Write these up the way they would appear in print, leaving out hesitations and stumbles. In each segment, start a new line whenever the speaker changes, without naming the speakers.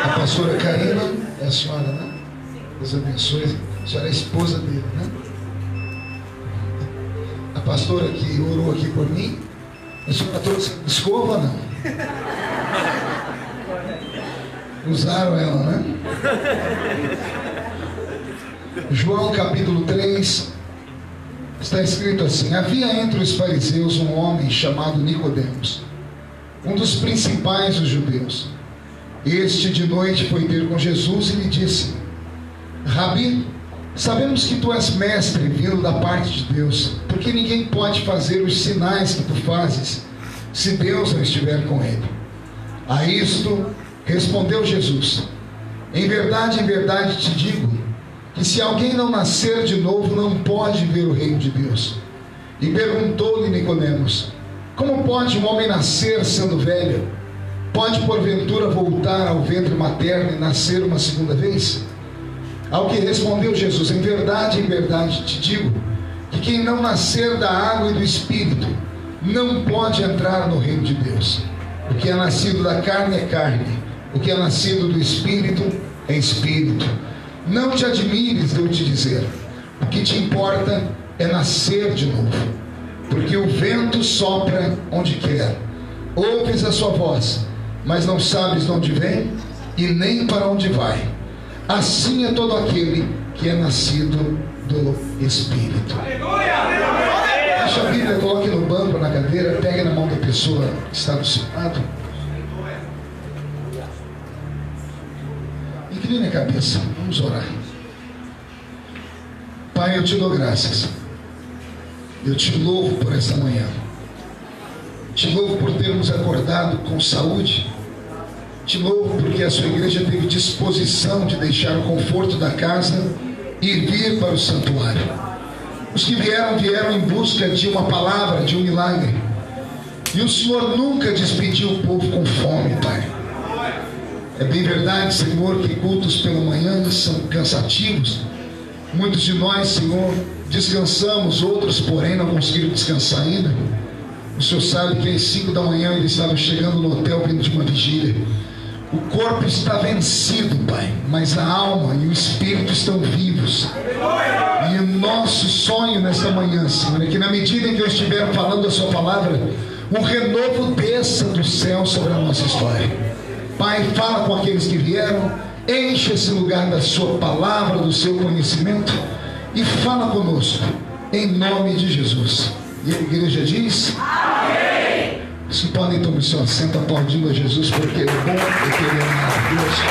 A pastora Karina é a senhora, né? Deus abençoe. A senhora é a esposa dele, né? A pastora que orou aqui por mim, a senhora trouxe escova ou não? Usaram ela, né? João capítulo 3, está escrito assim: havia entre os fariseus um homem chamado Nicodemos, um dos principais dos judeus. Este de noite foi ter com Jesus e lhe disse: Rabi, sabemos que tu és mestre vindo da parte de Deus, porque ninguém pode fazer os sinais que tu fazes se Deus não estiver com ele. A isto respondeu Jesus: em verdade te digo, que se alguém não nascer de novo, não pode ver o reino de Deus. E perguntou-lhe Nicodemos: como pode um homem nascer sendo velho? Pode porventura voltar ao ventre materno e nascer uma segunda vez? Ao que respondeu Jesus: em verdade te digo, que quem não nascer da água e do Espírito, não pode entrar no reino de Deus. O que é nascido da carne é carne, o que é nascido do Espírito é Espírito. Não te admires de eu te dizer, o que te importa é nascer de novo, porque o vento sopra onde quer, ouves a sua voz, mas não sabes de onde vem e nem para onde vai. Assim é todo aquele que é nascido do Espírito. Deixa a Bíblia, coloque no banco, na cadeira, pegue na mão da pessoa que está do seu lado. Incline a cabeça, vamos orar. Pai, eu te dou graças. Eu te louvo por esta manhã. Te louvo por termos acordado com saúde. Te louvo porque a sua igreja teve disposição de deixar o conforto da casa e vir para o santuário. Os que vieram em busca de uma palavra, de um milagre. E o Senhor nunca despediu o povo com fome, Pai. É bem verdade, Senhor, que cultos pela manhã são cansativos. Muitos de nós, Senhor, descansamos, outros, porém, não conseguiram descansar ainda. O Senhor sabe que às 5 da manhã ele estava chegando no hotel vindo de uma vigília. O corpo está vencido, Pai, mas a alma e o espírito estão vivos. E o nosso sonho nesta manhã, Senhor, é que na medida em que eu estiver falando a sua palavra, um renovo desça do céu sobre a nossa história. Pai, fala com aqueles que vieram, enche esse lugar da sua palavra, do seu conhecimento, e fala conosco, em nome de Jesus. E a igreja diz: amém. Se podem tomar o seu assento aplaudindo a Jesus, porque ele é bom, porque ele é maravilhoso.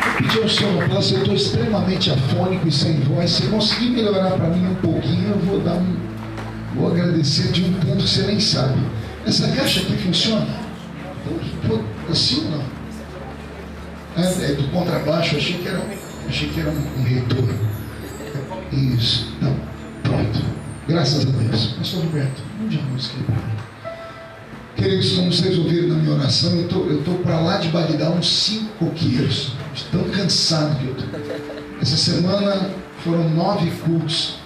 Vou pedir ao Senhor uma palavra. Eu estou extremamente afônico e sem voz. Se conseguir melhorar para mim um pouquinho, eu vou agradecer de um tanto que você nem sabe. Essa caixa aqui funciona? Assim ou não? É do contrabaixo, achei que era um retorno. Isso. Não. Pronto. Graças a Deus. Pastor Roberto, onde a música aí para mim? Queridos, como vocês ouviram na minha oração, eu estou para lá de Bagdá uns 5 coqueiros. Tão cansado que eu estou. Essa semana foram 9 cultos.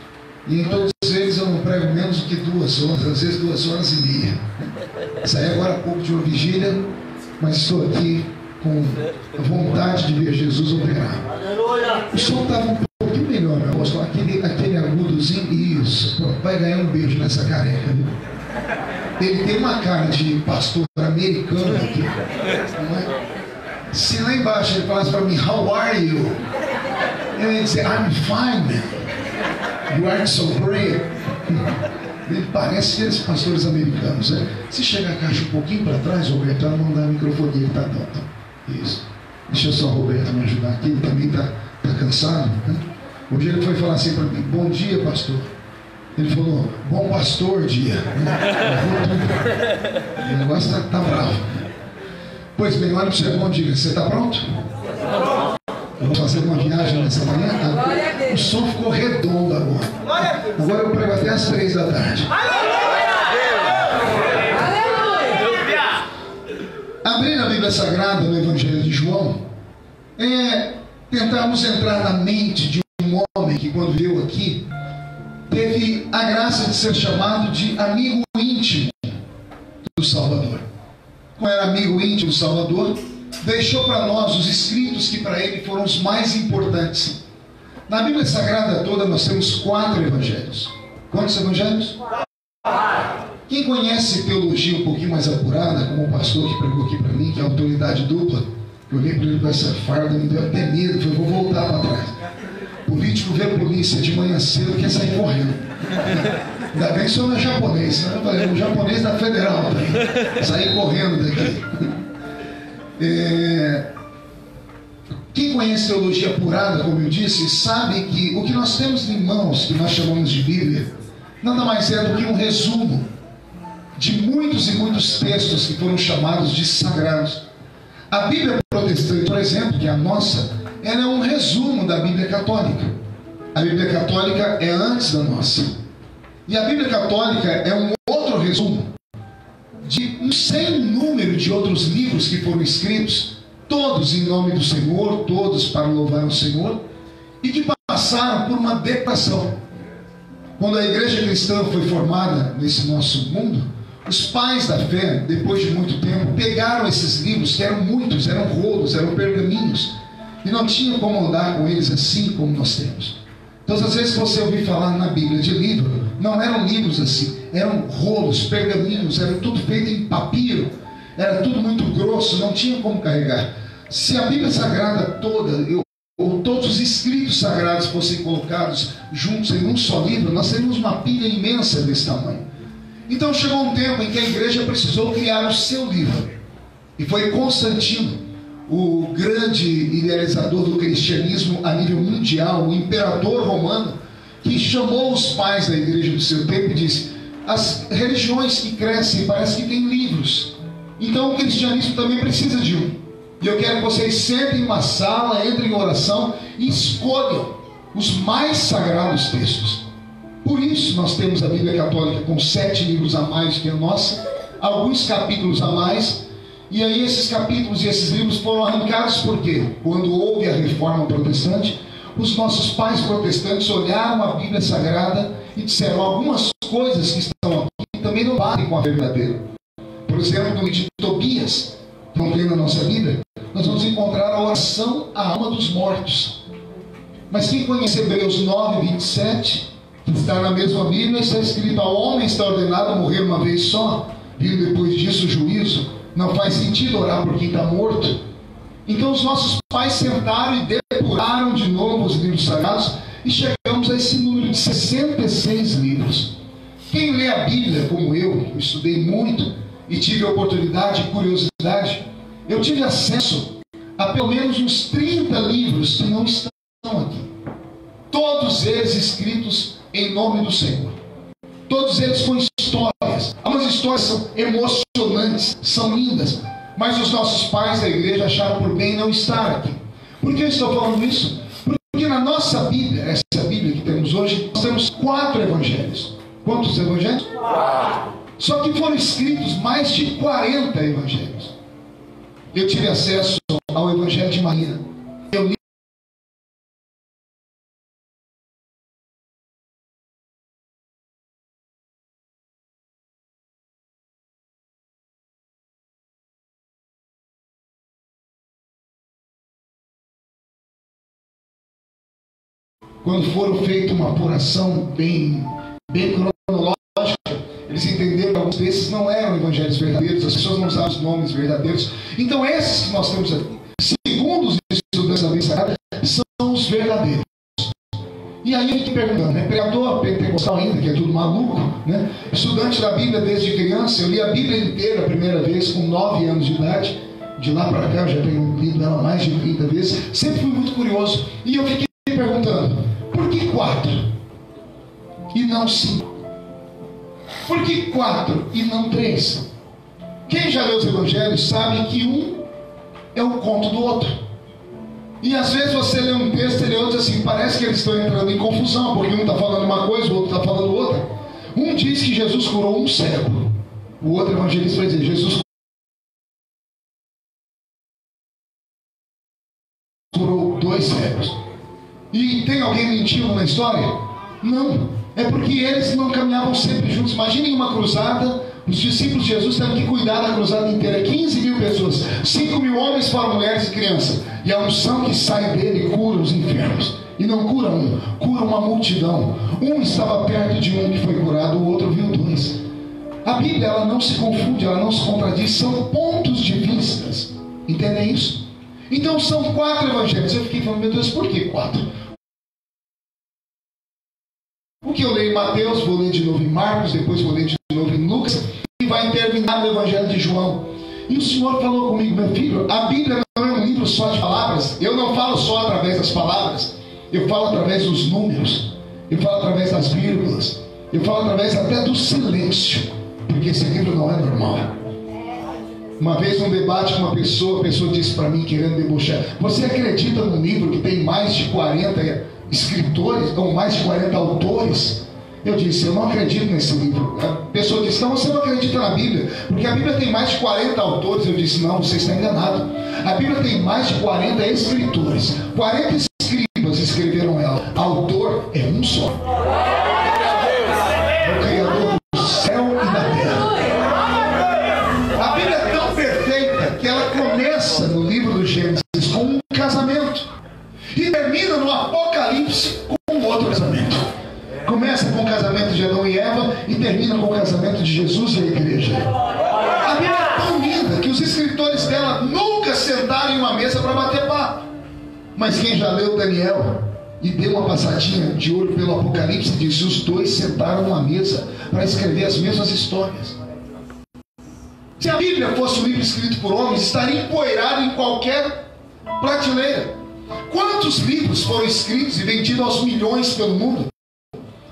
E em todos eles eu não prego menos do que 2 horas, às vezes 2 horas e meia. Saí agora há pouco de uma vigília, mas estou aqui com a vontade de ver Jesus operar. O som estava um pouquinho melhor, meu apóstolo. Aquele agudozinho, isso. Vai ganhar um beijo nessa careca, viu? Ele tem uma cara de pastor americano aqui, não é? Se lá embaixo ele falasse para mim, how are you? Eu ia dizer, I'm fine, man. You aren't so great. Ele parece aqueles pastores americanos, né? Se chegar a caixa um pouquinho para trás, Roberto, ela não dá a microfonia, ele está dando. Isso. Deixa só o Roberto me ajudar aqui, ele também está cansado, né? Hoje ele foi falar assim para mim, bom dia, pastor. Ele falou, bom pastor dia. O negócio está bravo. Pois bem, olha para o seu irmão e diga, você está pronto? Eu vou fazer uma viagem nessa manhã. O som ficou redondo agora. Agora eu prego até às 3 da tarde. Abrir a Bíblia Sagrada no Evangelho de João é tentarmos entrar na mente de um homem que, quando veio aqui, teve a graça de ser chamado de amigo íntimo do Salvador. como era amigo íntimo do Salvador, deixou para nós os escritos que para ele foram os mais importantes. Na Bíblia Sagrada toda nós temos 4 evangelhos. Quantos evangelhos? Quem conhece teologia um pouquinho mais apurada, como o pastor que pregou aqui para mim, que é autoridade dupla, eu olhei para ele com essa farda, me deu até medo, falei, vou voltar para trás. Político vê a polícia de manhã cedo, quer sair correndo. Ainda bem que o senhor não é japonês, né? Eu falei, o japonês da Federal, sair correndo daqui. Quem conhece teologia apurada, como eu disse, sabe que o que nós temos em mãos, que nós chamamos de Bíblia, nada mais é do que um resumo de muitos e muitos textos que foram chamados de sagrados. A Bíblia protestante, por exemplo, que é a nossa, ela é um resumo da Bíblia católica. A Bíblia católica é antes da nossa. E a Bíblia católica é um outro resumo de um sem número de outros livros que foram escritos, todos em nome do Senhor, todos para louvar o Senhor, e que passaram por uma depressão. Quando a igreja cristã foi formada nesse nosso mundo, os pais da fé, depois de muito tempo, pegaram esses livros, que eram muitos, eram rolos, eram pergaminhos, e não tinham como andar com eles assim como nós temos. Então, às vezes você ouvir falar na Bíblia de livro, não eram livros assim, eram rolos, pergaminhos, era tudo feito em papiro, era tudo muito grosso, não tinha como carregar. Se a Bíblia Sagrada toda, ou todos os escritos sagrados fossem colocados juntos em um só livro, nós teríamos uma pilha imensa desse tamanho. Então chegou um tempo em que a igreja precisou criar o seu livro. E foi Constantino, o grande idealizador do cristianismo a nível mundial, o imperador romano, que chamou os pais da igreja do seu tempo e disse: as religiões que crescem parece que têm livros, então o cristianismo também precisa de um. E eu quero que vocês sentem em uma sala, entrem em oração e escolham os mais sagrados textos. Por isso nós temos a Bíblia Católica com 7 livros a mais que a nossa, alguns capítulos a mais, e aí esses capítulos e esses livros foram arrancados porque, quando houve a reforma protestante, os nossos pais protestantes olharam a Bíblia Sagrada e disseram: algumas coisas que estão aqui também não batem com a verdadeira. Por exemplo, no livro de Tobias, que não tem na nossa Bíblia, nós vamos encontrar a oração à alma dos mortos. Mas quem conhece Hebreus 9, 27, que está na mesma Bíblia, está escrito: ao homem está ordenado a morrer uma vez só, vindo depois disso o juízo. Não faz sentido orar por quem está morto. Então os nossos pais sentaram e depuraram de novo os livros sagrados e chegamos a esse número de 66 livros. Quem lê a Bíblia como eu estudei muito e tive oportunidade e curiosidade, eu tive acesso a pelo menos uns 30 livros que não estão aqui. Todos eles escritos em nome do Senhor. Todos eles com histórias. Algumas histórias são emocionantes, são lindas, mas os nossos pais da igreja acharam por bem não estar aqui. Por que eu estou falando isso? Porque na nossa Bíblia, essa Bíblia que temos hoje, nós temos 4 evangelhos. Quantos evangelhos? 4. Só que foram escritos mais de 40 evangelhos. Eu tive acesso ao Evangelho de Maria. Eu li quando foram feita uma apuração bem cronológica, eles entenderam que alguns desses não eram evangelhos verdadeiros, as pessoas não usavam os nomes verdadeiros. Então esses que nós temos aqui, segundo os estudantes da Bíblia Sagrada, são os verdadeiros. E aí eu fiquei perguntando, né? Pregador pentecostal ainda, que é tudo maluco, né? Estudante da Bíblia desde criança, eu li a Bíblia inteira a primeira vez com 9 anos de idade. De lá para cá eu já tenho lido ela mais de 30 vezes. Sempre fui muito curioso. E eu fiquei perguntando: por que 4 e não 5? Por que 4 e não 3? Quem já leu os evangelhos sabe que um é o conto do outro. E às vezes você lê um texto e lê outro assim, parece que eles estão entrando em confusão, porque um está falando uma coisa, o outro está falando outra. Um diz que Jesus curou um cego, o outro evangelista vai dizer: Jesus curou 2 cegos. E tem alguém mentindo na história? Não. É porque eles não caminhavam sempre juntos. Imaginem uma cruzada, Os discípulos de Jesus têm que cuidar da cruzada inteira. 15 mil pessoas, 5 mil homens fora mulheres e crianças. E a unção que sai dele cura os enfermos. E não cura um, cura uma multidão. Um estava perto de um que foi curado, o outro viu dois. A Bíblia, ela não se confunde, ela não se contradiz. São pontos de vistas. Entendem isso? Então são 4 evangelhos. Eu fiquei falando, meu Deus, por que 4? Porque eu leio em Mateus, vou ler de novo em Marcos, depois vou ler de novo em Lucas, e vai terminar no Evangelho de João. E o Senhor falou comigo, meu filho, a Bíblia não é um livro só de palavras. Eu não falo só através das palavras, eu falo através dos números, eu falo através das vírgulas, eu falo através até do silêncio, porque esse livro não é normal. Uma vez num debate com uma pessoa, a pessoa disse para mim, querendo debochar, você acredita num livro que tem mais de 40 escritores, ou mais de 40 autores? Eu disse, eu não acredito nesse livro. A pessoa disse, não, você não acredita na Bíblia, porque a Bíblia tem mais de 40 autores. Eu disse, não, você está enganado. A Bíblia tem mais de 40 escritores. 40 escribas escreveram ela. Autor é um só. É o Criador do céu e da terra. A Bíblia é tão perfeita que ela começa no livro do Gênesis com um casamento e termina no Apocalipse com um outro casamento. Começa com o casamento de Adão e Eva e termina com o casamento de Jesus e a igreja. A Bíblia é tão linda que os escritores dela nunca sentaram em uma mesa para bater papo. Mas quem já leu Daniel e deu uma passadinha de olho pelo Apocalipse, diz que os dois sentaram numa mesa para escrever as mesmas histórias. Se a Bíblia fosse um livro escrito por homens, estaria empoeirado em qualquer prateleira. Quantos livros foram escritos e vendidos aos milhões pelo mundo?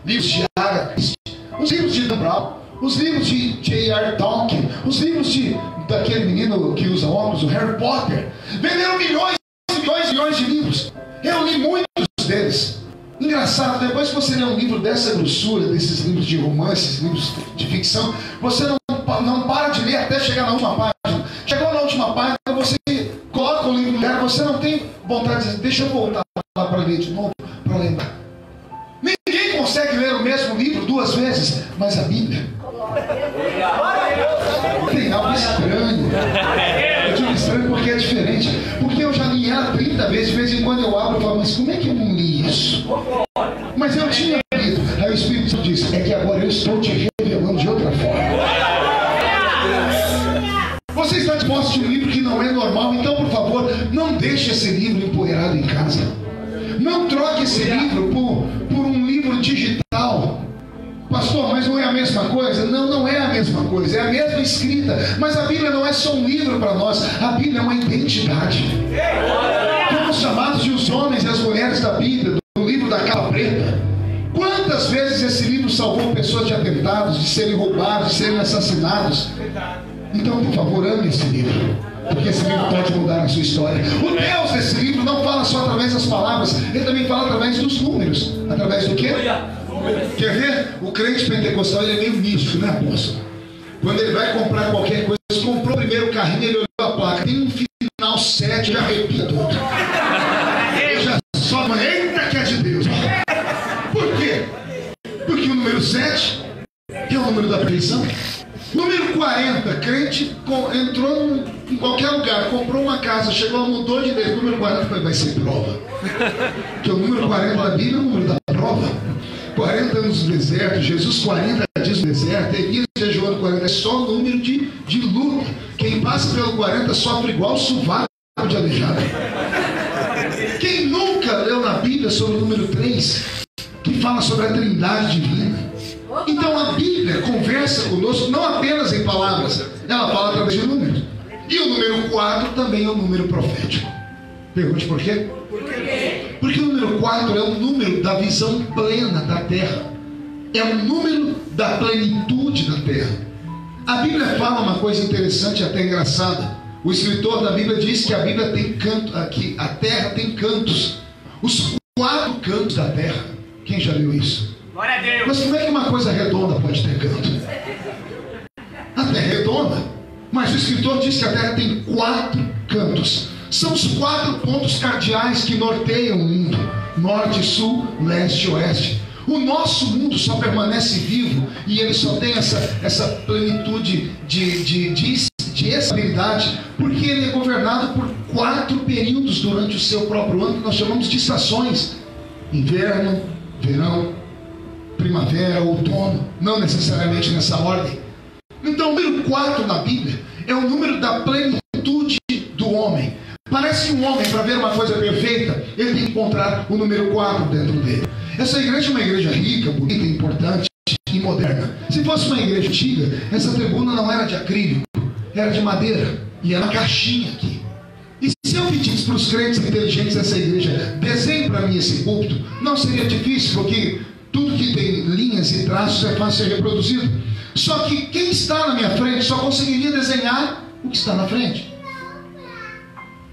Livros de Agatha Christie, os livros de Dan Brown, os livros de J.R. Tolkien, os livros daquele menino que usa óculos, o Harry Potter. Venderam milhões e milhões e milhões de livros. Eu li muitos deles. Engraçado, depois que você lê um livro dessa grossura, desses livros de romances, livros de ficção, você não para de ler até chegar na última página. Chegou na última página, você coloca o livro no lugar, você não tem vontade de dizer, deixa eu voltar lá para ler de novo, para lembrar. Ninguém consegue ler o mesmo livro 2 vezes, mas a Bíblia tem algo estranho. Eu digo estranho porque é diferente. Porque eu já li ela 30 vezes, de vez em quando eu abro e falo, mas como é que eu não li isso? Mas eu tinha lido. Aí o Espírito Santo disse, é que agora eu estou te revelando de outra forma. Você está disposto de um livro que não é normal, então por favor, não deixe esse livro empoeirado em casa. Não troque esse livro por um livro digital. Pastor, mas não é a mesma coisa? Não, não é a mesma coisa. É a mesma escrita. Mas a Bíblia não é só um livro para nós. A Bíblia é uma identidade. Somos chamados de os homens e as mulheres da Bíblia, do livro da capa preta. Quantas vezes esse livro salvou pessoas de atentados, de serem roubados, de serem assassinados? Então, por favor, ame esse livro, porque esse livro pode mudar a sua história. O Deus desse livro não fala só através das palavras, ele também fala através dos números. Através do quê? Quer ver? O crente pentecostal, ele é meio místico, né, apóstolo? Quando ele vai comprar qualquer coisa, comprou o primeiro carrinho, ele olhou a placa, tem um final 7, já arrepia todo. Ele já sobe, eita que é de Deus. Por quê? Porque o número 7 é o número da perfeição. Número 40, crente entrou em qualquer lugar, comprou uma casa, chegou, mudou de ideia. Número 40 vai ser prova. Porque o número 40 da Bíblia é o número da prova. 40 anos no deserto, Jesus 40 dias no deserto, Elias jejuando 40, é só número de luta. Quem passa pelo 40 sofre igual sovaco de aleijado. Quem nunca leu na Bíblia sobre o número 3, que fala sobre a Trindade divina? Então a Bíblia conversa conosco não apenas em palavras, ela fala através de números. E o número 4 também é um número profético. Pergunte por quê? Porque o número 4 é o número da visão plena da terra. É o número da plenitude da terra. A Bíblia fala uma coisa interessante e até engraçada. O escritor da Bíblia diz que a Bíblia tem canto, aqui, a terra tem cantos. Os 4 cantos da terra. Quem já leu isso?
Glória a Deus.
Mas como é que uma coisa redonda pode ter canto? A terra é redonda, mas o escritor diz que a terra tem 4 cantos. São os 4 pontos cardeais que norteiam o mundo: norte, sul, leste e oeste. O nosso mundo só permanece vivo e ele só tem essa plenitude de estabilidade porque ele é governado por 4 períodos durante o seu próprio ano, que nós chamamos de estações: inverno, verão, primavera, outono, não necessariamente nessa ordem. Então o número 4 na Bíblia é o número da plenitude do homem. Parece que um homem, para ver uma coisa perfeita, ele tem que encontrar o número 4 dentro dele. Essa igreja é uma igreja rica, bonita, importante e moderna. Se fosse uma igreja antiga, essa tribuna não era de acrílico, era de madeira, e era uma caixinha aqui. E se eu pedisse para os crentes inteligentes dessa igreja, desenhe para mim esse púlpito, não seria difícil, porque tudo que tem linhas e traços é fácil de ser reproduzido. Só que quem está na minha frente só conseguiria desenhar o que está na frente.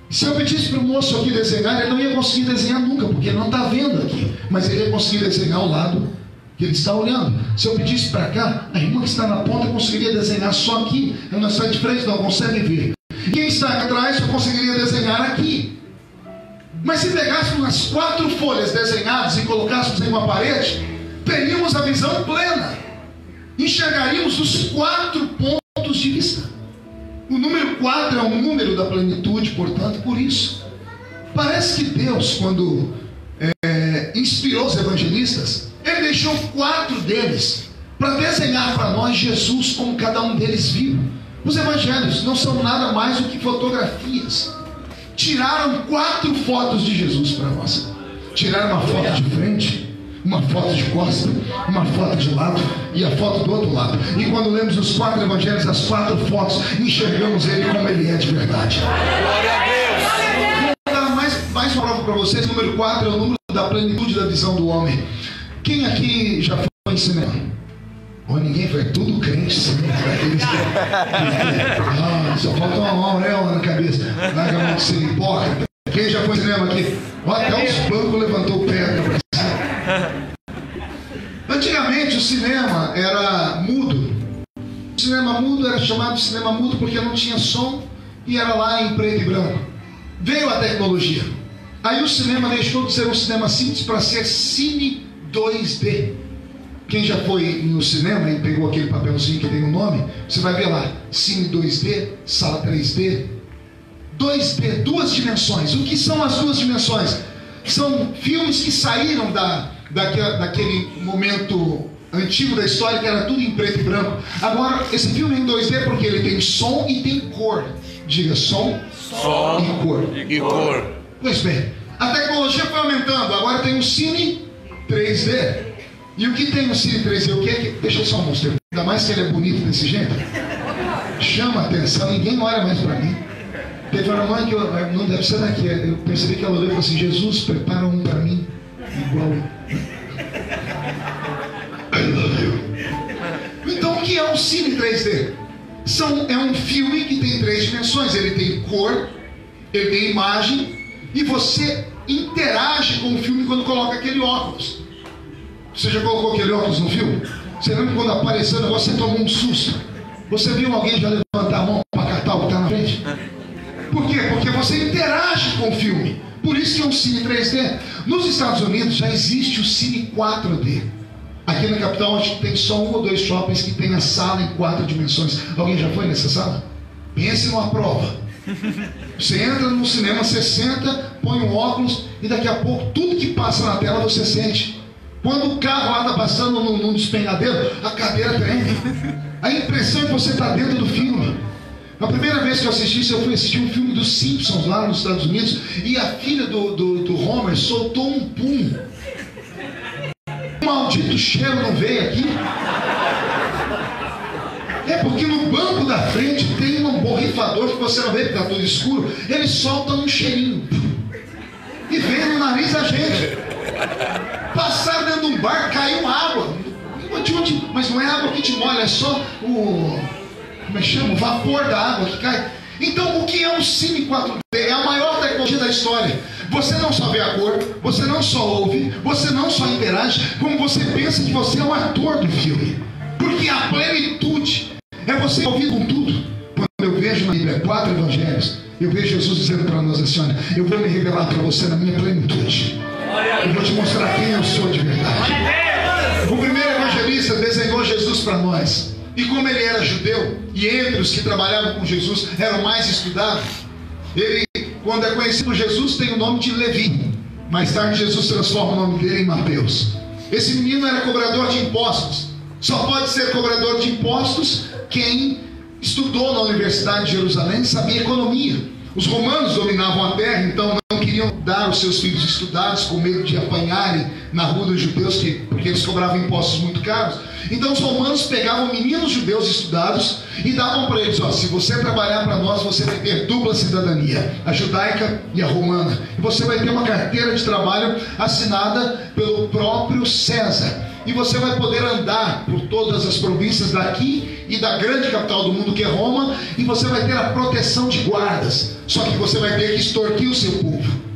Se eu pedisse para o moço aqui desenhar, ele não ia conseguir desenhar nunca, porque ele não está vendo aqui, mas ele ia conseguir desenhar o lado que ele está olhando. Se eu pedisse para cá, a irmã que está na ponta conseguiria desenhar só aqui, ela não está de frente, não consegue ver. Quem está atrás só conseguiria desenhar aqui. Mas se pegássemos as 4 folhas desenhadas e colocássemos em uma parede, teríamos a visão plena, enxergaríamos os 4 pontos de vista. O número 4 é um número da plenitude, portanto, por isso. Parece que Deus, quando inspirou os evangelistas, ele deixou 4 deles para desenhar para nós Jesus como cada um deles viu. Os evangelhos não são nada mais do que fotografias. Tiraram 4 fotos de Jesus para nós. Tiraram uma foto de frente, uma foto de costa, uma foto de lado e a foto do outro lado. E quando lemos os 4 evangelhos, as 4 fotos, enxergamos ele como ele é de verdade.
Glória a Deus!
Vou dar mais uma prova para vocês. O número 4 é o número da plenitude da visão do homem. Quem aqui já foi em cinema? Ninguém foi, tudo crente, cinema. Só falta uma auréola na cabeça. Larga a mão de ser hipócrita. Quem já foi em cinema aqui? Até os bancos levantou o pé. Antigamente o cinema era mudo. O cinema mudo era chamado de cinema mudo porque não tinha som e era lá em preto e branco. Veio a tecnologia. Aí o cinema deixou de ser um cinema simples para ser Cine 2D. Quem já foi no cinema e pegou aquele papelzinho que tem um nome, você vai ver lá, Cine 2D, Sala 3D, 2D, 2 dimensões. O que são as 2 dimensões? São filmes que saíram daquele momento antigo da história, que era tudo em preto e branco. Agora, esse filme é em 2D porque ele tem som e tem cor. Diga, som e cor. Pois bem, a tecnologia foi aumentando. Agora tem o Cine 3D. E o que tem no Cine 3D? O que é que... Deixa eu só mostrar. Ainda mais que ele é bonito desse jeito. Chama a atenção, ninguém olha mais para mim. Teve uma mãe que não deve ser daqui. Eu percebi que ela olhou e falou assim: Jesus, prepara um para mim igual. I love you. Então o que é um Cine 3D? É um filme que tem 3 dimensões. Ele tem cor, ele tem imagem, e você interage com o filme quando coloca aquele óculos. Você já colocou aquele óculos no filme? Você lembra quando apareceu, você tomou um susto? Você viu alguém já levantar a mão para catar o que está na frente? Por quê? Porque você interage com o filme. Por isso que é um Cine 3D. Nos Estados Unidos já existe o Cine 4D. Aqui na capital acho que tem só 1 ou 2 shoppings que tem a sala em 4 dimensões. Alguém já foi nessa sala? Pense numa prova. Você entra no cinema, você senta, põe um óculos e daqui a pouco tudo que passa na tela você sente. Quando o carro lá está passando num despenhadeiro, a cadeira treme. A impressão é que você está dentro do filme. A primeira vez que eu assisti isso, eu fui assistir um filme dos Simpsons lá nos Estados Unidos, e a filha do Homer soltou um pum. O maldito cheiro não veio aqui. É porque no banco da frente tem um borrifador que você não vê porque está tudo escuro. Ele solta um cheirinho e vem no nariz da gente. Passaram dentro de um bar, caiu água. Mas não é água que te molha, é só o vapor da água que cai. Então o que é um Cine 4D? É a maior tecnologia da história. Você não só vê a cor, você não só ouve, você não só interage, como você pensa que você é um ator do filme. Porque a plenitude é você ouvir com tudo. Quando eu vejo na Bíblia 4 evangelhos, eu vejo Jesus dizendo para nós assim: olha, eu vou me revelar para você na minha plenitude. Eu vou te mostrar quem eu sou de verdade. O primeiro evangelista desenhou Jesus para nós. E como ele era judeu, e entre os que trabalhavam com Jesus era o mais estudado, ele, quando é conhecido por Jesus, tem o nome de Levi. Mais tarde Jesus transforma o nome dele em Mateus. Esse menino era cobrador de impostos. Só pode ser cobrador de impostos quem estudou na Universidade de Jerusalém e sabia economia. Os romanos dominavam a terra, então não queriam dar os seus filhos estudados com medo de apanharem na rua dos judeus, porque eles cobravam impostos muito caros. Então os romanos pegavam meninos judeus estudados e davam para eles: ó, se você trabalhar para nós, você vai ter dupla cidadania, a judaica e a romana, e você vai ter uma carteira de trabalho assinada pelo próprio César, e você vai poder andar por todas as províncias daqui e da grande capital do mundo, que é Roma, e você vai ter a proteção de guardas, só que você vai ter que extorquir o seu povo.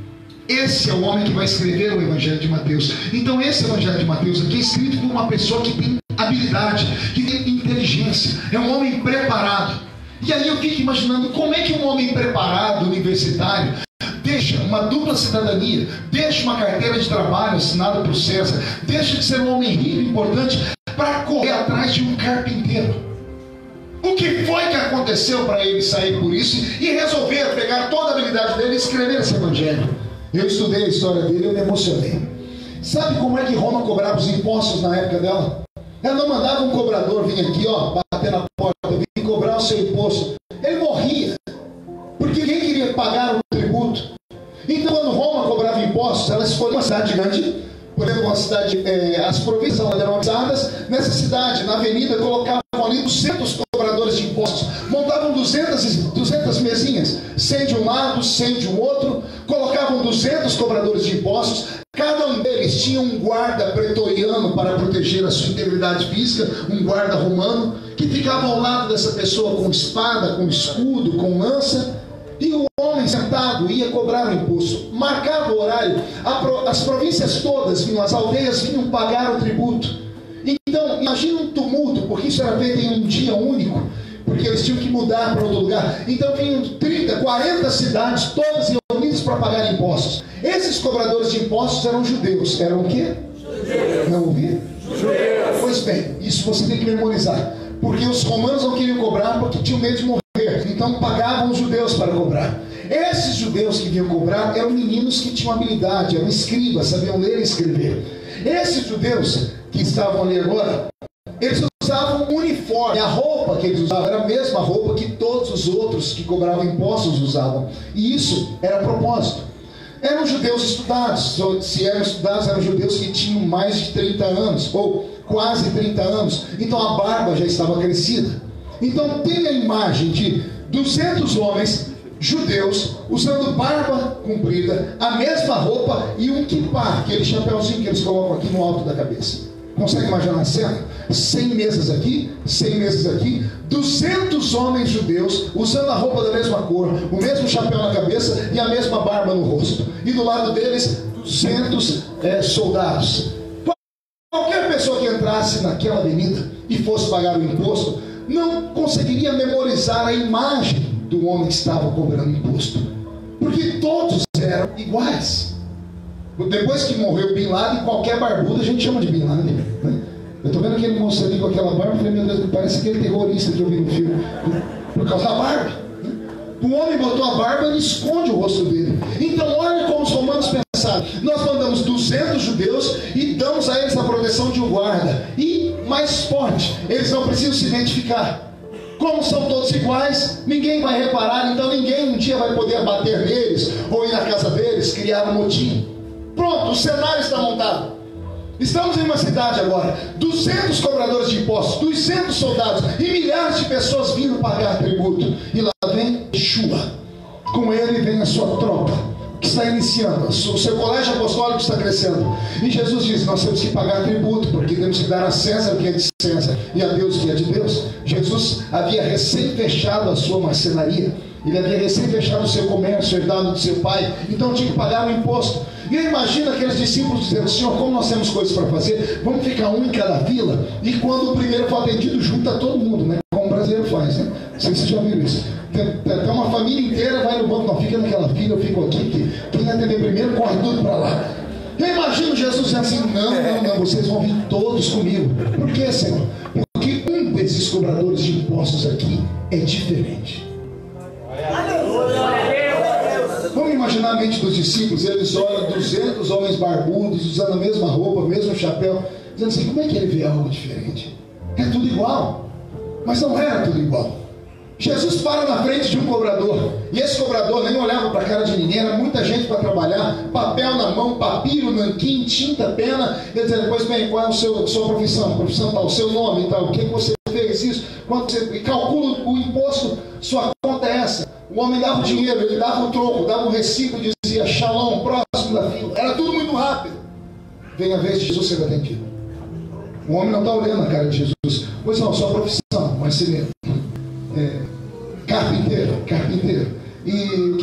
Esse é o homem que vai escrever o Evangelho de Mateus. Então esse Evangelho de Mateus aqui é escrito por uma pessoa que tem habilidade, que tem inteligência, é um homem preparado. E aí eu fico imaginando como é que um homem preparado, universitário, deixa uma dupla cidadania, deixa uma carteira de trabalho assinada por César, deixa de ser um homem rico e importante para correr atrás de um carpinteiro. O que foi que aconteceu para ele sair por isso e resolver pegar toda a habilidade dele e escrever esse Evangelho? Eu estudei a história dele e eu me emocionei. Sabe como é que Roma cobrava os impostos na época dela? Ela não mandava um cobrador vir aqui, ó, bater na porta, vir cobrar o seu imposto. Ele morria, porque quem queria pagar o tributo? Então, quando Roma cobrava impostos, ela escolheu uma cidade grande, por exemplo, uma cidade, as províncias eram avisadas. Nessa cidade, na avenida, colocavam ali 200 cobradores de impostos, montavam 200 mesinhas, 100 de um lado, 100 de um outro, colocavam 200 cobradores de impostos. Cada um deles tinha um guarda pretoriano para proteger a sua integridade física, um guarda romano, que ficava ao lado dessa pessoa com espada, com escudo, com lança. E o homem sentado ia cobrar o imposto, marcava o horário, as províncias todas vinham, as aldeias vinham pagar o tributo. Então, imagina um tumulto, porque isso era feito em um dia único, porque eles tinham que mudar para outro lugar. Então vinham 30, 40 cidades, todas reunidas para pagar impostos. Esses cobradores de impostos eram judeus. Eram o quê? Judeus. Não ouvi? Judeus. Pois bem, isso você tem que memorizar, porque os romanos não queriam cobrar porque tinham medo de morrer. Então pagavam os judeus para cobrar. Esses judeus que vinham cobrar eram meninos que tinham habilidade, eram escribas, sabiam ler e escrever. Esses judeus que estavam ali agora, eles usavam um uniforme. A roupa que eles usavam era a mesma roupa que todos os outros que cobravam impostos usavam. E isso era a propósito. Eram judeus estudados. Se eram estudados, eram judeus que tinham mais de 30 anos, ou quase 30 anos. Então a barba já estava crescida. Então tem a imagem de 200 homens judeus usando barba comprida, a mesma roupa e um kippah, aquele chapéuzinho que eles colocam aqui no alto da cabeça. Consegue imaginar a cena? 100 mesas aqui, 100 mesas aqui, 200 homens judeus usando a roupa da mesma cor, o mesmo chapéu na cabeça e a mesma barba no rosto. E do lado deles, 200 soldados. Qualquer pessoa que entrasse naquela avenida e fosse pagar o imposto não conseguiria memorizar a imagem do homem que estava cobrando imposto, porque todos eram iguais. Depois que morreu Bin Laden, qualquer barbudo a gente chama de Bin Laden, né? Eu estou vendo aquele moço ali com aquela barba, falei, meu Deus, parece aquele terrorista que eu vi no filme, por causa da barba, né? O homem botou a barba e esconde o rosto dele. Então olha como os romanos pensaram: nós mandamos 200 judeus e damos a eles a proteção de um guarda, e mais forte, eles não precisam se identificar. Como são todos iguais, ninguém vai reparar, então ninguém um dia vai poder bater neles, ou ir na casa deles, criar um motim. Pronto, o cenário está montado. Estamos em uma cidade agora, 200 cobradores de impostos, 200 soldados e milhares de pessoas vindo pagar tributo. E lá vem Yeshua, com ele vem a sua tropa, que está iniciando, o seu colégio apostólico está crescendo. E Jesus diz: nós temos que pagar tributo, porque temos que dar a César o que é de César e a Deus o que é de Deus. Jesus havia recém fechado a sua marcenaria, ele havia recém fechado o seu comércio herdado do seu pai, então tinha que pagar o imposto. E eu imagino aqueles discípulos dizendo: Senhor, como nós temos coisas para fazer, vamos ficar um em cada fila, e quando o primeiro for atendido, junta todo mundo, né? Como o brasileiro faz, né? Não sei se vocês já viram isso. Então uma família inteira vai no banco, não, fica naquela fila, eu fico aqui, quem atender primeiro corre tudo para lá. Eu imagino Jesus dizendo assim: não, vocês vão vir todos comigo. Por quê, Senhor? Porque um desses cobradores de impostos aqui é diferente. Vamos imaginar a mente dos discípulos. Eles olham 200 homens barbudos, usando a mesma roupa, o mesmo chapéu, dizendo assim: como é que ele vê algo diferente? É tudo igual. Mas não era tudo igual. Jesus para na frente de um cobrador, e esse cobrador nem olhava para a cara de ninguém. Era muita gente para trabalhar, papel na mão, papiro, nanquim, tinta, pena. Ele dizia: pois bem, qual é a sua profissão? Profissão tal, o seu nome e tal, o que você fez isso? Quanto você... E calcula o imposto, sua conta é essa. O homem dava o dinheiro, ele dava o troco, dava o recibo e dizia: shalom, próximo da fila. Era tudo muito rápido. Vem a vez de Jesus ser atendido. O homem não está olhando a cara de Jesus. Pois não, sua profissão, marceneiro, carpinteiro. E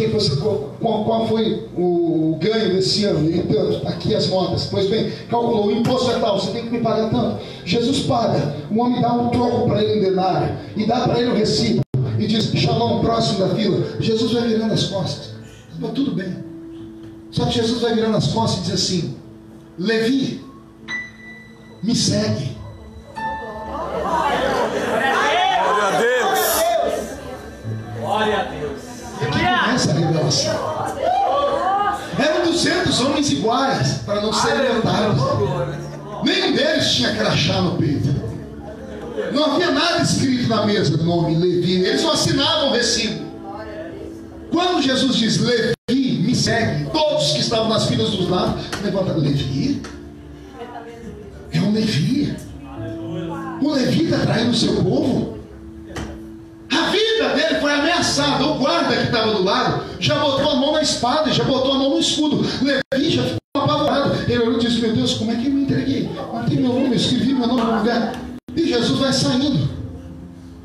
qual foi o ganho desse ano? E tanto, aqui as notas. Pois bem, calculou, o imposto é tal, você tem que me pagar tanto. Jesus paga, o homem dá um troco para ele em denário, e dá para ele o recibo, e diz: shalom, próximo da fila. Jesus vai virando as costas. Mas tudo bem. Só que Jesus vai virando as costas e diz assim: Levi, me segue.
Glória a Deus.
E aqui começa a revelação. Eram 200 homens iguais, para não serem lembrados. Nenhum deles tinha crachá no peito. Não havia nada escrito na mesa do nome Levi. Eles não assinavam o recibo. Quando Jesus diz: Levi, me segue, todos que estavam nas filas dos lados levantaram: Levi? É um Levi. O Levi está traindo o seu povo. A vida dele foi ameaçada. O guarda que estava do lado já botou a mão na espada, já botou a mão no escudo. Levi já ficou apavorado. Ele olhou e disse: meu Deus, como é que eu me entreguei? Matei meu nome, escrevi meu nome no lugar. E Jesus vai saindo.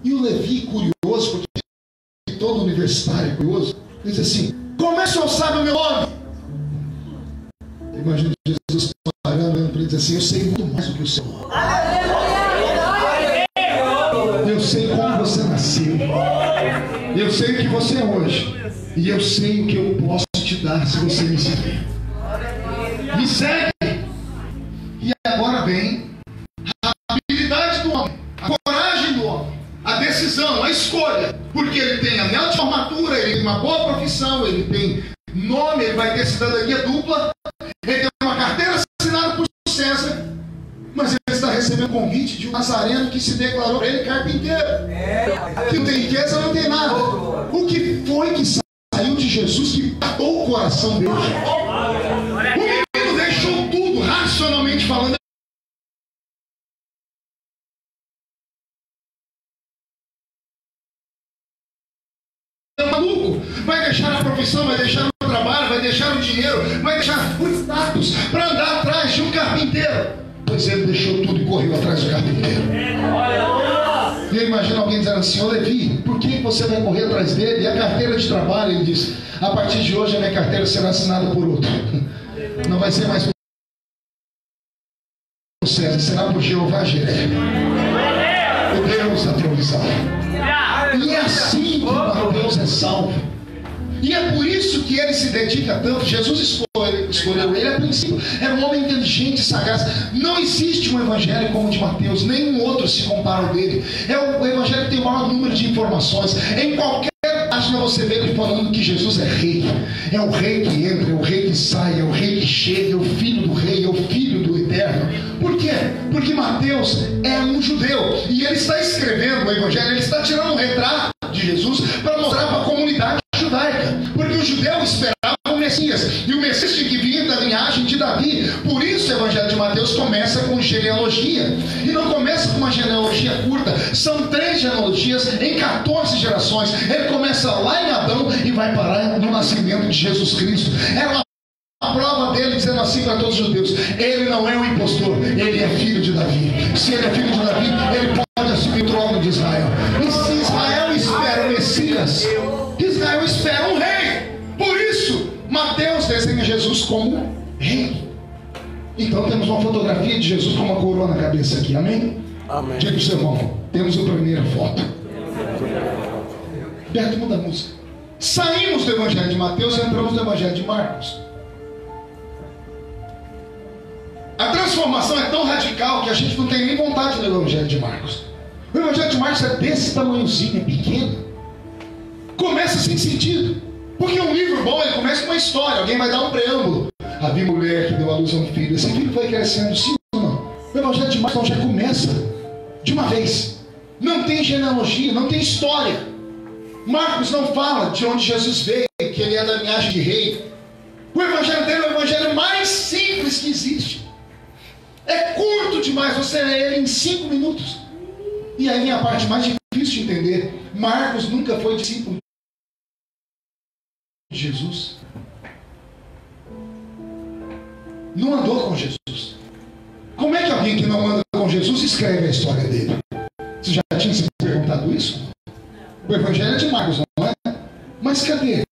E o Levi, curioso, porque todo universitário é curioso, diz assim: como é que o senhor sabe o meu nome? Imagina Jesus parando para ele dizer assim: eu sei muito mais do que o senhor. Eu sei como você nasceu. Eu sei o que você é hoje. E eu sei o que eu posso te dar se você me seguir. Me segue. E agora vem a habilidade do homem, a coragem do homem, a decisão, a escolha. Porque ele tem anel de formatura, ele tem uma boa profissão, ele tem nome, ele vai ter cidadania dupla, ele tem uma carteira assinada por César. Mas ele está recebendo o convite de um nazareno que se declarou para ele carpinteiro. Que não tem riqueza, não tem nada. O que foi que saiu de Jesus que matou o coração dele? O menino deixou tudo, racionalmente falando. É maluco. Vai deixar a profissão, vai deixar o trabalho, vai deixar o dinheiro, vai deixar o status para andar atrás de um carpinteiro. Pois ele deixou tudo e correu atrás do carpinteiro. E eu imagino alguém dizendo assim: ô Levi, por que você vai correr atrás dele? E a carteira de trabalho, ele diz: a partir de hoje a minha carteira será assinada por outro. Não vai ser mais por César, será por Jeová Jireh, o Deus da provisão. E é assim que Mateus é salvo. E é por isso que ele se dedica tanto. Jesus escolheu ele a princípio. Era um homem inteligente e sagaz. Não existe um evangelho como o de Mateus. Nenhum outro se compara ao dele. É o evangelho que tem o maior número de informações. Em qualquer página você vê ele falando que Jesus é rei. É o rei que entra, é o rei que sai, é o rei que chega, é o filho do rei, é o filho do eterno. Por quê? Porque Mateus é um judeu. E ele está escrevendo o evangelho, ele está tirando um retrato de Jesus para mostrar para a comunidade judaica, porque o judeu esperava o Messias, e o Messias tinha que vir da linhagem de Davi. Por isso o evangelho de Mateus começa com genealogia, e não começa com uma genealogia curta, são 3 genealogias em 14 gerações. Ele começa lá em Adão e vai parar no nascimento de Jesus Cristo. Era a prova dele dizendo assim para todos os judeus: ele não é um impostor, ele é filho de Davi. Se ele é filho de Davi, ele pode assumir o trono de Israel. E se Israel espera o Messias, Israel espera um rei. Por isso Mateus desenha Jesus como rei. Então temos uma fotografia de Jesus com uma coroa na cabeça aqui, amém?
Amém.
Diga para o seu irmão: temos a primeira foto. Beto, muda a música. Saímos do evangelho de Mateus e entramos no evangelho de Marcos. transformação é tão radical que a gente não tem nem vontade de ler o Evangelho de Marcos. O Evangelho de Marcos é desse tamanhozinho, é pequeno. Começa sem sentido. Porque um livro bom, ele começa com uma história. Alguém vai dar um preâmbulo. Havia mulher que deu à luz a um filho. Esse filho foi crescendo, sim ou não? O Evangelho de Marcos já começa de uma vez. Não tem genealogia, não tem história. Marcos não fala de onde Jesus veio, que ele é da linhagem de rei. O Evangelho dele é o Evangelho mais simples que existe. É curto demais, você lê ele em 5 minutos. E aí vem a parte mais difícil de entender. Marcos nunca foi discípulo de Jesus. Não andou com Jesus. Como é que alguém que não anda com Jesus escreve a história dele? Você já tinha se perguntado isso? O Evangelho é de Marcos, não é? Mas cadê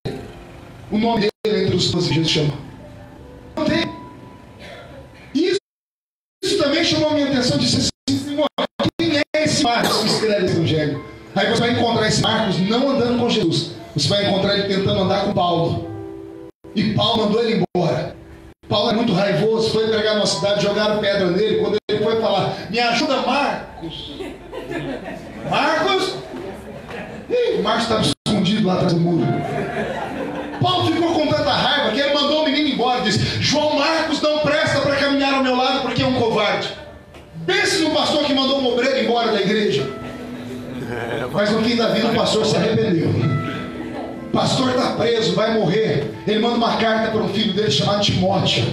o nome dele entre os 12 que Jesus chama? Não tem. Isso também chamou a minha atenção. Disse assim: quem é esse Marcos que escreve esse Evangelho? Aí você vai encontrar esse Marcos não andando com Jesus. Você vai encontrar ele tentando andar com Paulo. E Paulo mandou ele embora. Paulo é muito raivoso, foi pregar numa cidade, jogaram pedra nele. Quando ele foi falar: me ajuda, Marcos. Marcos? Ih, Marcos estava escondido lá atrás do muro. Paulo ficou com tanta raiva que ele mandou o menino embora. Disse: João Marcos não presta para caminhar ao meu lado porque é um covarde. Pense no pastor que mandou um obreiro embora da igreja. Mas no fim da vida o pastor se arrependeu. O pastor está preso, vai morrer. Ele manda uma carta para um filho dele chamado Timóteo.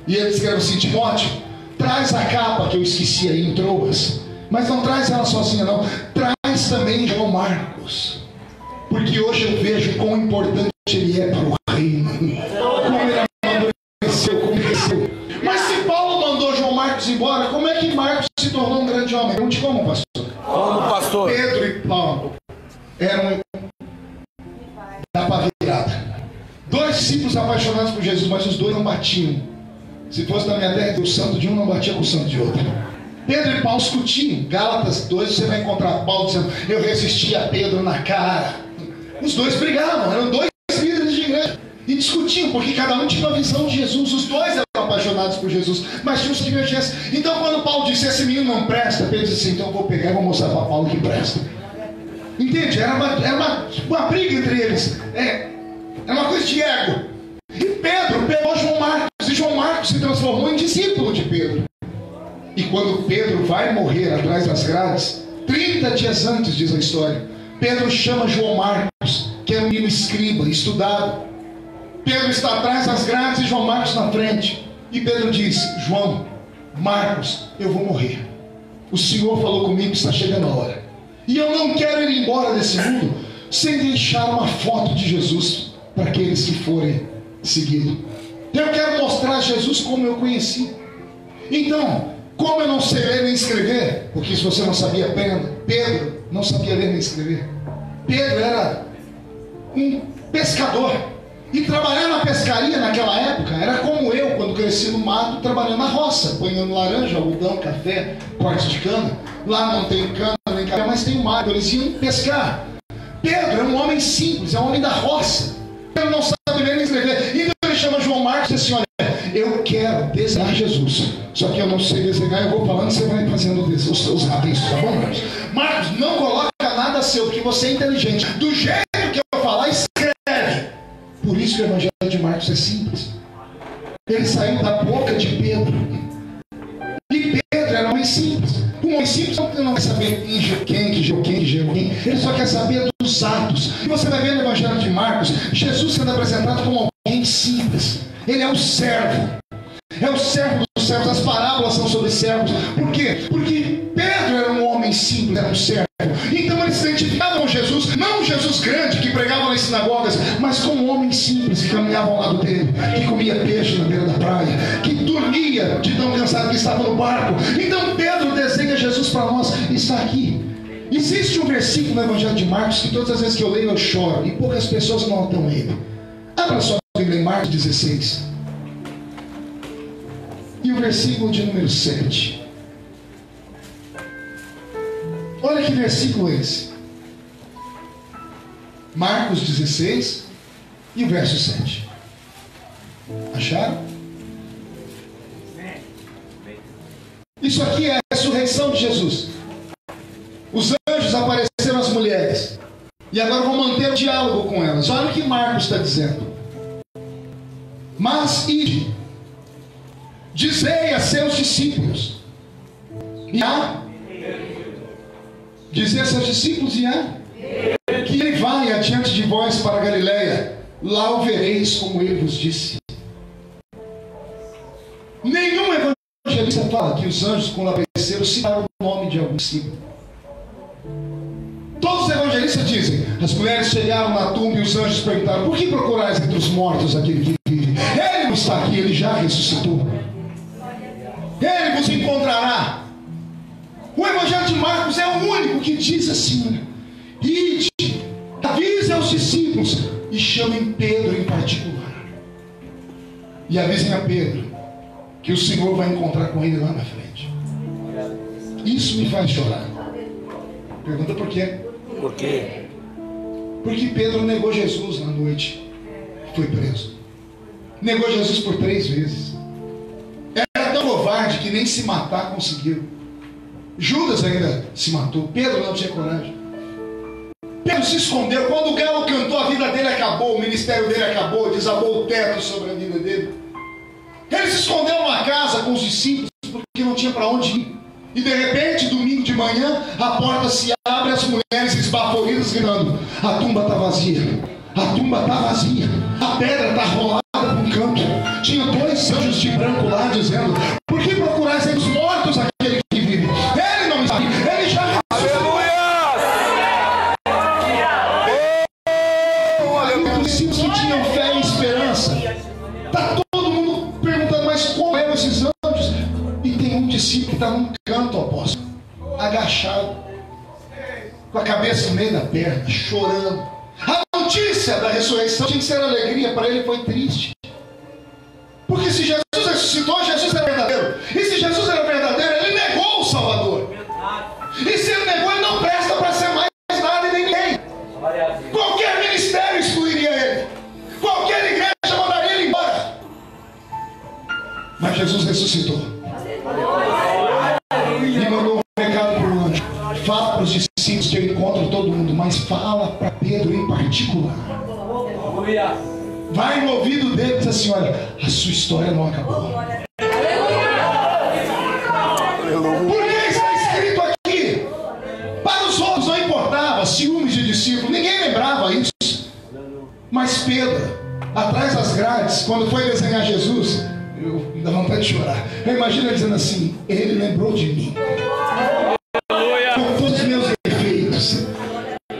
E ele escreve assim: Timóteo, traz a capa que eu esqueci aí em Troas. Mas não traz ela sozinha não. Traz também João Marcos. Porque hoje eu vejo quão importante ele é para o reino. Como ele amadureceu, como cresceu. Mas se Paulo mandou João Marcos embora, como é que Marcos se tornou um grande homem? Pergunte como, pastor?
Como, pastor?
Pedro e Paulo eram da pá virada. 2 discípulos apaixonados por Jesus, mas os 2 não batiam. Se fosse na minha terra, o santo de um não batia com o santo de outro. Pedro e Paulo discutiam. Gálatas 2, você vai encontrar Paulo dizendo: eu resisti a Pedro na cara. Os 2 brigavam, eram 2 líderes de igreja. E discutiam, porque cada um tinha uma visão de Jesus. Os 2 eram apaixonados por Jesus, mas tinham divergências. Então quando Paulo disse: esse menino não presta, Pedro disse assim: então eu vou pegar e vou mostrar para Paulo que presta. Entende? Era uma briga entre eles. É uma coisa de ego. E Pedro pegou João Marcos, e João Marcos se transformou em discípulo de Pedro. E quando Pedro vai morrer atrás das grades, 30 dias antes, diz a história, Pedro chama João Marcos, que é um menino escriba, estudado. Pedro está atrás das grades e João Marcos na frente. E Pedro diz: João Marcos, eu vou morrer. O Senhor falou comigo que está chegando a hora. E eu não quero ir embora desse mundo sem deixar uma foto de Jesus para aqueles que forem segui-lo. Eu quero mostrar Jesus como eu conheci. Então, como eu não sei ler nem escrever, porque se você não sabia, Pedro não sabia ler nem escrever. Pedro era um pescador. E trabalhar na pescaria naquela época era como eu, quando cresci no mato, trabalhando na roça, apanhando laranja, algodão, café, corte de cana. Lá não tem cana nem café, mas tem o mar. Eles iam pescar. Pedro é um homem simples, é um homem da roça. Pedro não sabe ler nem escrever. Então ele chama João Marcos e diz assim: olha, eu quero desenhar Jesus. Só que eu não sei desenhar, eu vou falando, você vai fazendo os seus rabiscos, tá bom, Marcos? Marcos, não coloca nada seu, porque você é inteligente. Do jeito que eu falar, escreve. Por isso que o Evangelho de Marcos é simples. Ele saiu da boca de Pedro. E Pedro era um homem simples. Um homem simples não quer saber quem gerou quem. Ele só quer saber dos atos. E você vai ver no Evangelho de Marcos, Jesus sendo apresentado como alguém simples. Ele é um servo. É o servo dos servos. As parábolas são sobre servos. Por quê? Porque Pedro era um homem simples, era um servo. Então eles se identificavam com Jesus, não um Jesus grande que pregava nas sinagogas, mas com um homem simples que caminhava ao lado dele, que comia peixe na beira da praia, que dormia de tão cansado que estava no barco. Então Pedro desenha Jesus para nós, está aqui. Existe um versículo no Evangelho de Marcos que todas as vezes que eu leio eu choro, e poucas pessoas notam ele. Abra sua Bíblia em Marcos 16. E o versículo de número 7. Olha que versículo é esse. Marcos 16 e o verso 7. Acharam? Isso aqui é a ressurreição de Jesus. Os anjos apareceram às mulheres. E agora vão manter o diálogo com elas. Olha o que Marcos está dizendo. Mas ide, dizei a seus discípulos. Dizer a seus discípulos que ele vai adiante de vós para a Galileia. Lá o vereis como ele vos disse. Nenhum evangelista fala que os anjos, quando apareceram, citaram o nome de algum discípulo. Todos os evangelistas dizem: as mulheres chegaram na tumba e os anjos perguntaram: por que procurais entre os mortos aquele que vive? Ele não está aqui, ele já ressuscitou. Ele vos encontrará. O evangelho de Marcos é o único que diz assim: ide, avise aos discípulos e chamem Pedro em particular. E avisem a Pedro que o Senhor vai encontrar com ele lá na frente. Isso me faz chorar. Pergunta por quê?
Por quê?
Porque Pedro negou Jesus na noite. Foi preso. Negou Jesus por 3 vezes. Era tão covarde que nem se matar conseguiu. Judas ainda se matou. Pedro não tinha coragem. Pedro se escondeu. Quando o galo cantou, a vida dele acabou. O ministério dele acabou. Desabou o teto sobre a vida dele. Ele se escondeu numa casa com os discípulos porque não tinha para onde ir. E de repente, domingo de manhã, a porta se abre, as mulheres esbaforidas gritando: a tumba está vazia, a tumba está vazia, a pedra está rolada para um canto. Tinha 2 anjos de branco lá dizendo: por que procurais entre os mortos aquele que vive? Ele não está aqui, ele já ressuscitou. Os discípulos que tinham fé e esperança. Está todo mundo perguntando: mas como eram esses anjos? E tem um discípulo que está num canto, apóstolo, agachado, com a cabeça no meio da perna, chorando. A notícia da ressurreição tinha que ser alegria, para ele foi triste. Porque se Jesus ressuscitou, Jesus era verdadeiro. E se Jesus era verdadeiro, ele negou o Salvador. E se ele negou, ele não presta para ser mais nada e nem ninguém. Qualquer ministério excluiria ele. Qualquer igreja mandaria ele embora. Mas Jesus ressuscitou. E mandou um recado para o anjo: fala para os discípulos que eu encontro todo mundo, mas fala para Pedro em particular. Vai no ouvido dele e diz assim: olha, a sua história não acabou. Porque está escrito aqui. Para os outros não importava ciúmes de discípulos, ninguém lembrava isso. Mas Pedro, atrás das grades, quando foi desenhar Jesus, eu dá vontade de chorar. Eu imagino ele dizendo assim: ele lembrou de mim, com todos os meus defeitos.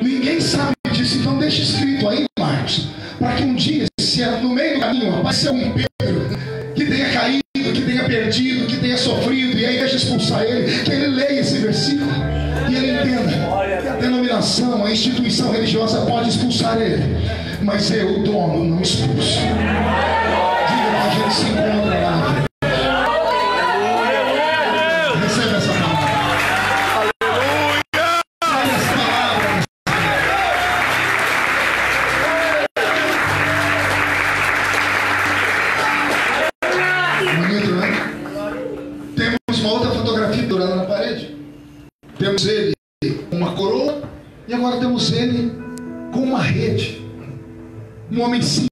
Ninguém sabe disso, então deixa escrito aí, Marcos, para que um dia, se no meio do caminho aparecer um Pedro que tenha caído, que tenha perdido, que tenha sofrido, e aí deixa expulsar ele, que ele leia esse versículo e ele entenda que a denominação, a instituição religiosa pode expulsar ele, mas eu, o dono, não expulso. A gente se encontra lá. Receba essa palavra. Aleluia! Essa palavra. Bonito, né? Temos uma outra fotografia durando na parede. Temos ele com uma coroa e agora temos ele com uma rede. Um homem simples.